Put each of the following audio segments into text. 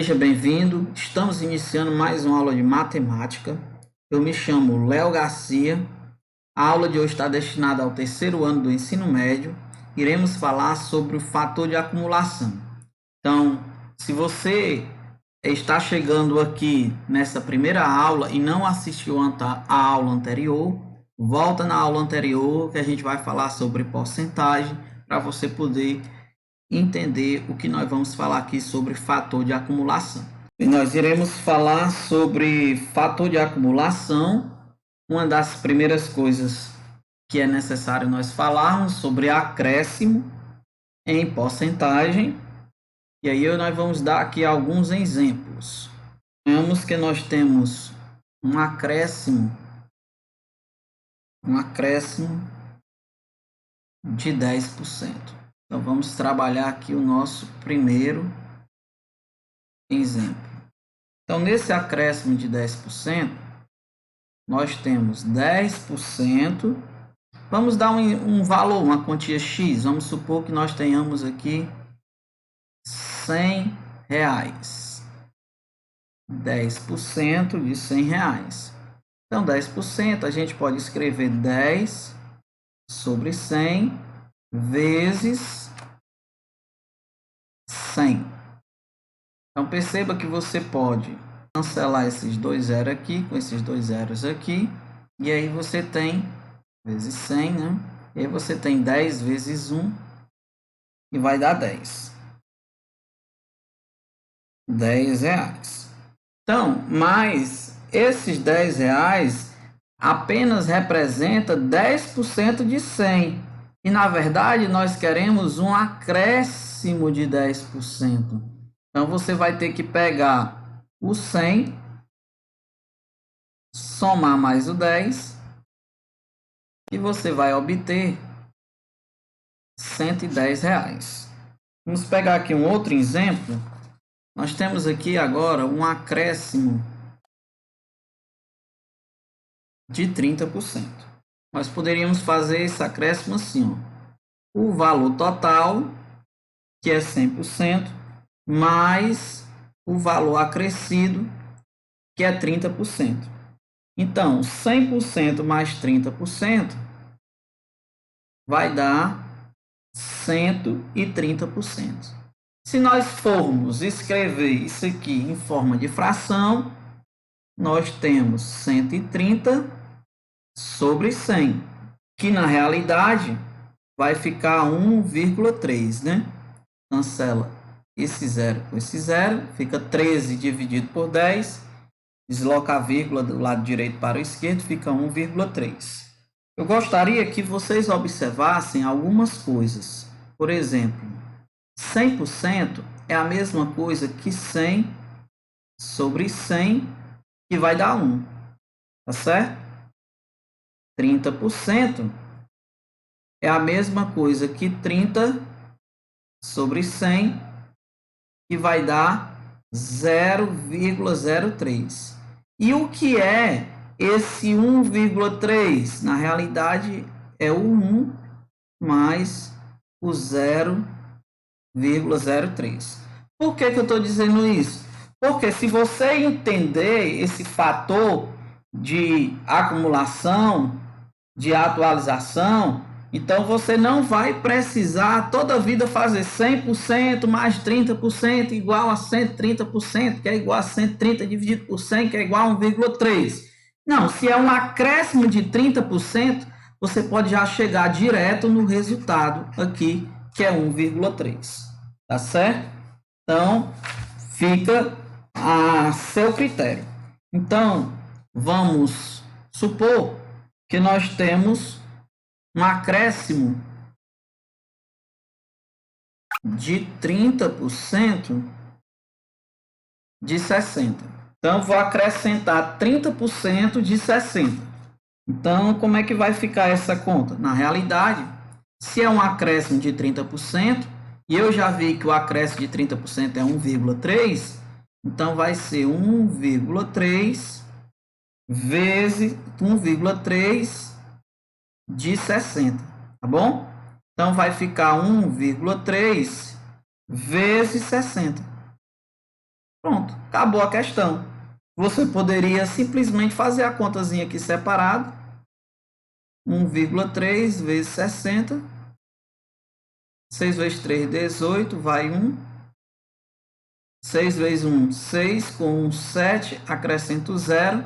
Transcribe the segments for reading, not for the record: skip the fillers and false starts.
Seja bem-vindo, estamos iniciando mais uma aula de matemática. Eu me chamo Léo Garcia. A aula de hoje está destinada ao terceiro ano do ensino médio. Iremos falar sobre o fator de acumulação. Então, se você está chegando aqui nessa primeira aula e não assistiu a aula anterior, volta na aula anterior que a gente vai falar sobre porcentagem para você poder entender o que nós vamos falar aqui sobre fator de acumulação. E nós iremos falar sobre fator de acumulação. Uma das primeiras coisas que é necessário nós falarmos sobre acréscimo em porcentagem. E aí nós vamos dar aqui alguns exemplos. Vemos que nós temos um acréscimo de 10%. Então, vamos trabalhar aqui o nosso primeiro exemplo. Então, nesse acréscimo de 10%, nós temos 10%. Vamos dar um valor, uma quantia X. Vamos supor que nós tenhamos aqui R$100. 10% de R$100. Então, 10%, a gente pode escrever 10 sobre 100 vezes 100. Então, perceba que você pode cancelar esses dois zeros aqui, com esses dois zeros aqui, e aí você tem vezes 100, né? E aí você tem 10 vezes 1, e vai dar 10. R$10. Então, mas esses R$10 apenas representa 10% de 100. E, na verdade, nós queremos um acréscimo de 10%. Então, você vai ter que pegar o 100, somar mais o 10, e você vai obter R$110. Vamos pegar aqui um outro exemplo. Nós temos aqui agora um acréscimo de 30%. Nós poderíamos fazer esse acréscimo assim, ó. O valor total, que é 100%, mais o valor acrescido, que é 30%. Então, 100% mais 30% vai dar 130%. Se nós formos escrever isso aqui em forma de fração, nós temos 130 sobre 100, que na realidade vai ficar 1,3, né? Cancela esse zero com esse zero, fica 13 dividido por 10, desloca a vírgula do lado direito para o esquerdo, fica 1,3. Eu gostaria que vocês observassem algumas coisas. Por exemplo, 100% é a mesma coisa que 100 sobre 100, que vai dar 1. Tá certo? 30% é a mesma coisa que 30 sobre 100, que vai dar 0,03. E o que é esse 1,3? Na realidade, é o 1 mais o 0,03. Por que eu estou dizendo isso? Porque se você entender esse fator de acumulação, de atualização, então você não vai precisar toda a vida fazer 100% mais 30% igual a 130%, que é igual a 130 dividido por 100, que é igual a 1,3. Não, se é um acréscimo de 30%, você pode já chegar direto no resultado aqui, que é 1,3. Tá certo? Então, fica a seu critério. Então, vamos supor que nós temos um acréscimo de 30% de 60. Então, vou acrescentar 30% de 60. Então, como é que vai ficar essa conta? Na realidade, se é um acréscimo de 30%, e eu já vi que o acréscimo de 30% é 1,3, então vai ser 1,3 vezes 1,3 de 60, tá bom? Então, vai ficar 1,3 vezes 60. Pronto, acabou a questão. Você poderia simplesmente fazer a contazinha aqui separado. 1,3 vezes 60. 6 vezes 3, 18, vai 1. 6 vezes 1, 6, com 1, 7, acrescento 0.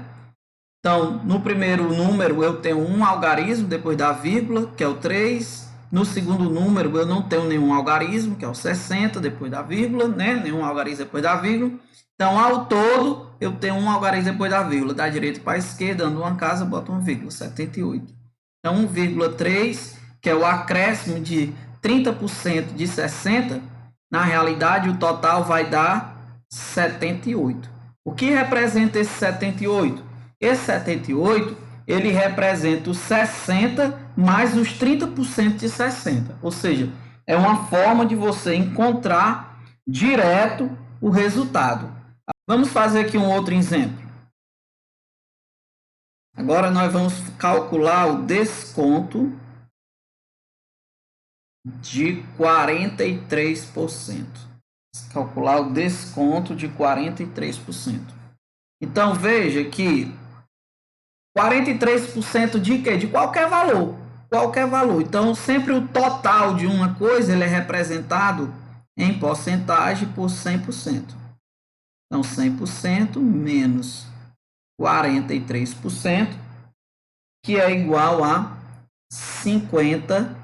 Então, no primeiro número eu tenho um algarismo depois da vírgula, que é o 3. No segundo número eu não tenho nenhum algarismo, que é o 60, depois da vírgula, né? Nenhum algarismo depois da vírgula. Então, ao todo, eu tenho um algarismo depois da vírgula. Da direita para a esquerda, dando uma casa, eu boto uma vírgula, 78. Então, 1,3, que é o acréscimo de 30% de 60, na realidade, o total vai dar 78. O que representa esse 78? Esse 78, ele representa os 60 mais os 30% de 60. Ou seja, é uma forma de você encontrar direto o resultado. Vamos fazer aqui um outro exemplo. Agora nós vamos calcular o desconto de 43%. Calcular o desconto de 43%. Então, veja que 43% de quê? De qualquer valor. Qualquer valor. Então, sempre o total de uma coisa ele é representado em porcentagem por 100%. Então, 100% menos 43%, que é igual a 57%.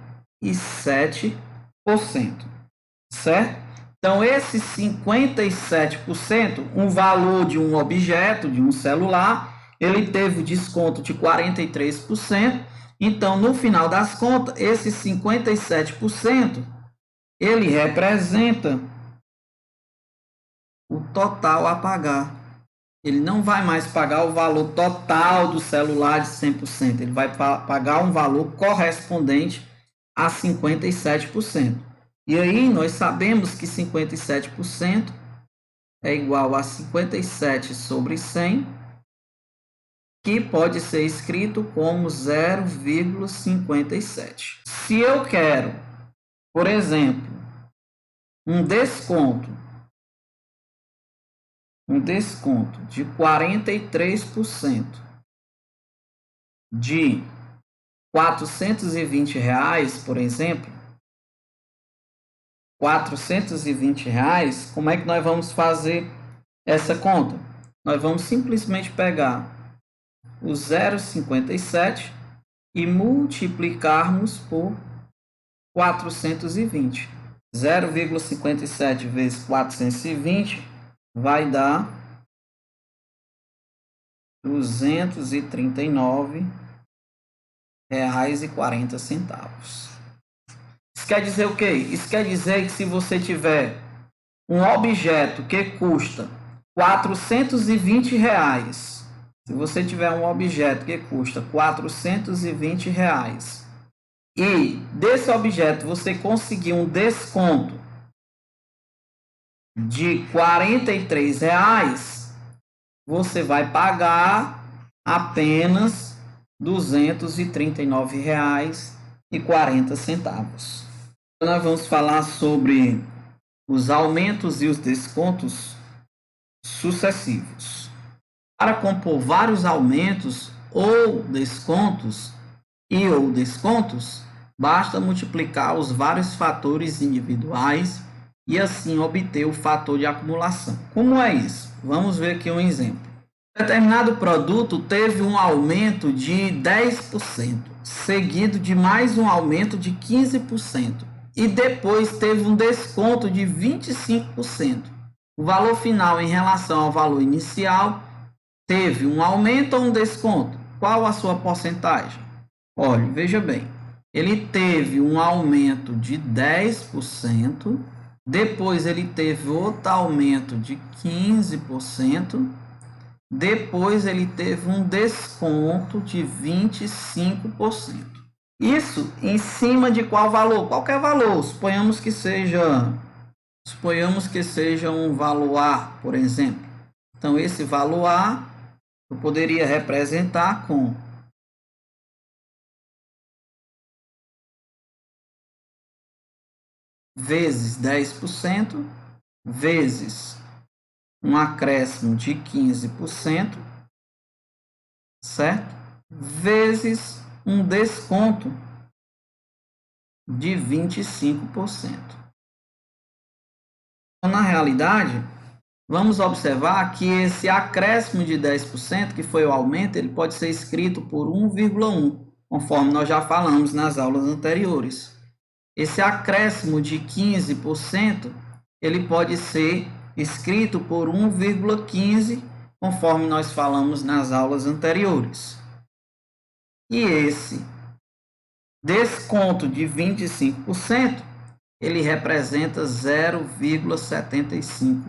Certo? Então, esse 57%, um valor de um objeto, de um celular, ele teve o desconto de 43%. Então, no final das contas, esse 57%, ele representa o total a pagar. Ele não vai mais pagar o valor total do celular de 100%. Ele vai pagar um valor correspondente a 57%. E aí nós sabemos que 57% é igual a 57 sobre 100, que pode ser escrito como 0,57. Se eu quero, por exemplo, um desconto de 43% de R$ 420, por exemplo, R$ 420, como é que nós vamos fazer essa conta? Nós vamos simplesmente pegar o 0,57 e multiplicarmos por 420. 0,57 vezes 420 vai dar R$ 239,40. Isso quer dizer o quê? Isso quer dizer que se você tiver um objeto que custa R$ 420, se você tiver um objeto que custa R$ 420 e desse objeto você conseguir um desconto de R$ 43, você vai pagar apenas R$ 239,40. Nós vamos falar sobre os aumentos e os descontos sucessivos. Para compor vários aumentos ou descontos basta multiplicar os vários fatores individuais e assim obter o fator de acumulação. Como é isso? Vamos ver aqui um exemplo. Determinado produto teve um aumento de 10%, seguido de mais um aumento de 15%, e depois teve um desconto de 25%. O valor final em relação ao valor inicial teve um aumento ou um desconto? Qual a sua porcentagem? Olha, veja bem, ele teve um aumento de 10%, depois ele teve outro aumento de 15%, depois ele teve um desconto de 25%. Isso em cima de qual valor? Qualquer valor, suponhamos que seja um valor A, por exemplo. Então, esse valor A eu poderia representar com vezes 10%, vezes um acréscimo de 15%, certo? Vezes um desconto de 25%. Então, na realidade, vamos observar que esse acréscimo de 10%, que foi o aumento, ele pode ser escrito por 1,1, conforme nós já falamos nas aulas anteriores. Esse acréscimo de 15%, ele pode ser escrito por 1,15, conforme nós falamos nas aulas anteriores. E esse desconto de 25%, ele representa 0,75.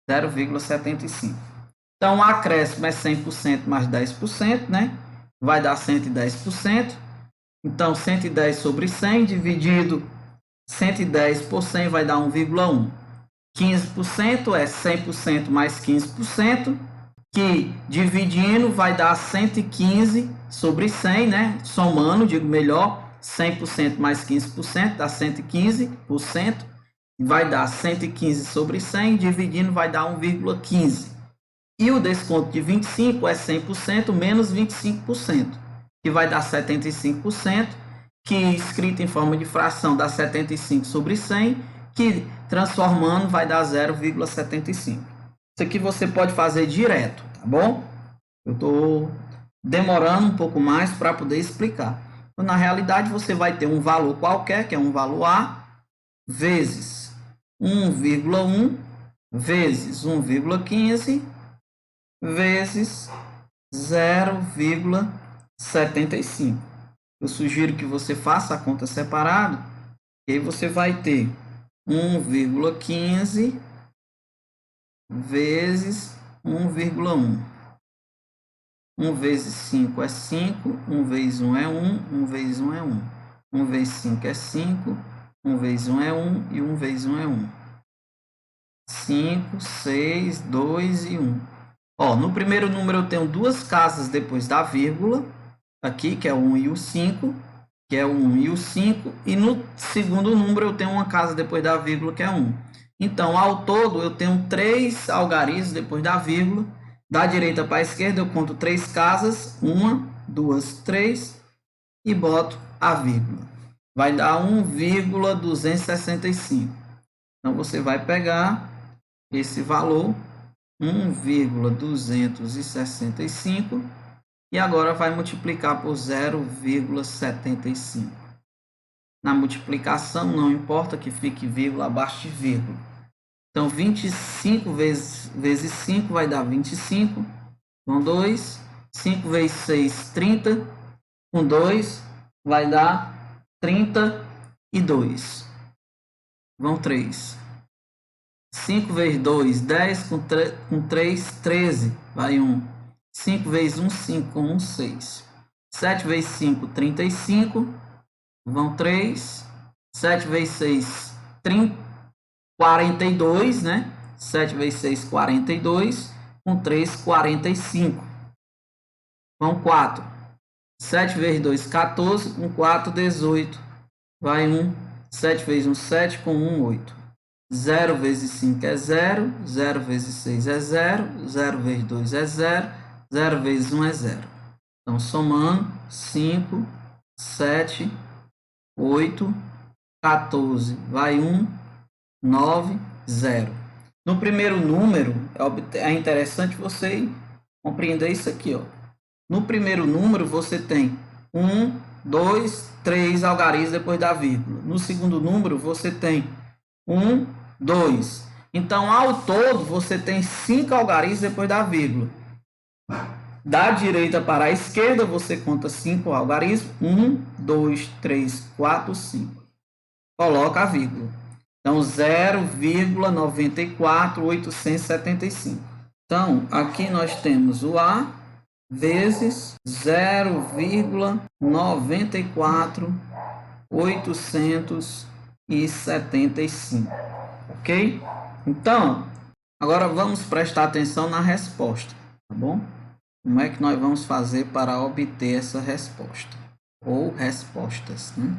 0,75. Então, o acréscimo é 100% mais 10%, né? Vai dar 110%. Então, 110 sobre 100 dividido 110 por 100 vai dar 1,1. 15% é 100% mais 15%, que dividindo vai dar 115 sobre 100, né? Somando, digo melhor, 100% mais 15% dá 115%, vai dar 115 sobre 100, dividindo vai dar 1,15. E o desconto de 25 é 100% menos 25%, que vai dar 75%, que escrito em forma de fração dá 75 sobre 100, que transformando vai dar 0,75. Isso aqui você pode fazer direto, tá bom? Eu estou demorando um pouco mais para poder explicar. Então, na realidade, você vai ter um valor qualquer, que é um valor A, vezes 1,1, vezes 1,15, vezes 0,75. Eu sugiro que você faça a conta separado, e aí você vai ter 1,15 vezes 1,1. 1 vezes 5 é 5, 1 vezes 1 é 1, 1 vezes 1 é 1. 1 vezes 5 é 5, 1 vezes 1 é 1 e 1 vezes 1 é 1. 5, 6, 2 e 1. Ó, no primeiro número eu tenho duas casas depois da vírgula, aqui, que é o 1 e o 5, que é o 1 e o 5, e no segundo número eu tenho uma casa depois da vírgula, que é 1. Então, ao todo, eu tenho 3 algarismos depois da vírgula. Da direita para a esquerda, eu conto 3 casas, 1, 2, 3, e boto a vírgula. Vai dar 1,265. Então, você vai pegar esse valor, 1,265, e agora vai multiplicar por 0,75. Na multiplicação, não importa que fique vírgula abaixo de vírgula. Então, 25 vezes 5 vai dar 25, com 2. 5 vezes 6, 30, com 2 vai dar 32. Vão 3. 5 vezes 2, 10, com 3, 13, vai 1. 5 vezes 1, 5, com 1, 6. 7 vezes 5, 35, vão 3. 7 vezes 6, 42, né? 7 vezes 6, 42, com 3, 45. Vão 4. 7 vezes 2, 14, com 4, 18. Vai 1. 7 vezes 1, 7, com 1, 8. 0 vezes 5 é 0, 0 vezes 6 é 0, 0 vezes 2 é 0, 0 vezes 1 é 0. Então, somando, 5, 7, 8, 14, vai 1, 9, 0. No primeiro número, é interessante você compreender isso aqui, ó. No primeiro número, você tem 1, 2, 3 algarismos depois da vírgula. No segundo número, você tem 1, 2. Então, ao todo, você tem 5 algarismos depois da vírgula. Da direita para a esquerda, você conta 5 algarismos. 1, 2, 3, 4, 5. Coloca a vírgula. Então, 0,94875. Então, aqui nós temos o A vezes 0,94875. Ok? Então, agora vamos prestar atenção na resposta, tá bom? Como é que nós vamos fazer para obter essa resposta? Ou respostas, né?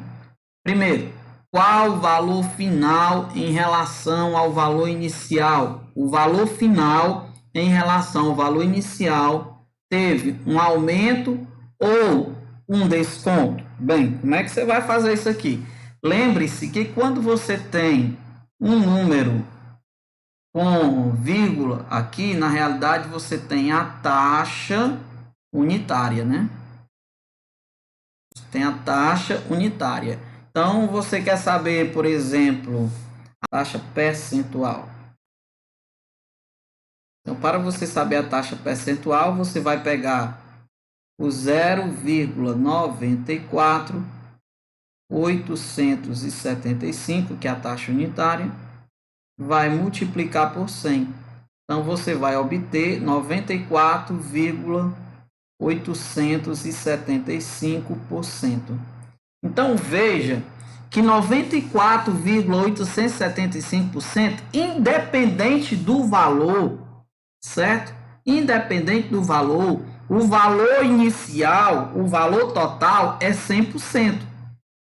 Primeiro, qual o valor final em relação ao valor inicial? o valor final em relação ao valor inicial teve um aumento ou um desconto? Bem, como é que você vai fazer isso aqui? Lembre-se que quando você tem um número com vírgula aqui, na realidade você tem a taxa unitária, né? Você tem a taxa unitária. Então, você quer saber, por exemplo, a taxa percentual. Então, para você saber a taxa percentual, você vai pegar o 0,94875, que é a taxa unitária, vai multiplicar por 100. Então, você vai obter 94,875%. Então, veja que 94,875%, independente do valor, certo? Independente do valor, o valor inicial, o valor total é 100%.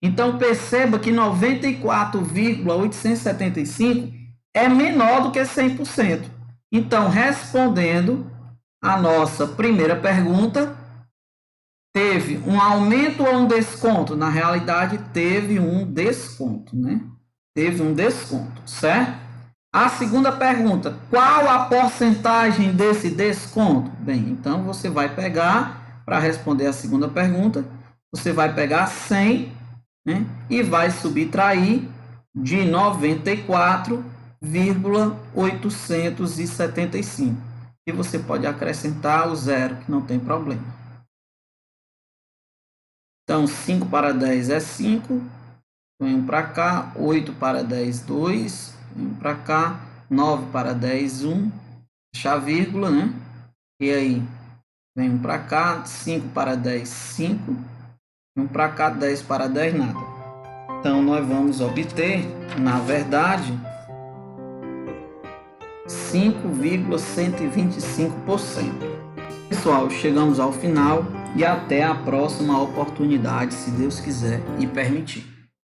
Então, perceba que 94,875 é menor do que 100%. Então, respondendo a nossa primeira pergunta, teve um aumento ou um desconto? Na realidade, teve um desconto, né? Teve um desconto, certo? A segunda pergunta, qual a porcentagem desse desconto? Bem, então você vai pegar, para responder a segunda pergunta, você vai pegar 100, né? E vai subtrair de 94,875. E você pode acrescentar o zero, que não tem problema. Então, 5 para 10 é 5, vem para cá, 8 para 10, 2, vem para cá, 9 para 10, 1, deixar vírgula, né? E aí, vem para cá, 5 para 10, 5, vem para cá, 10 para 10, nada. Então, nós vamos obter, na verdade, 5,125%. Pessoal, chegamos ao final e até a próxima oportunidade, se Deus quiser e permitir.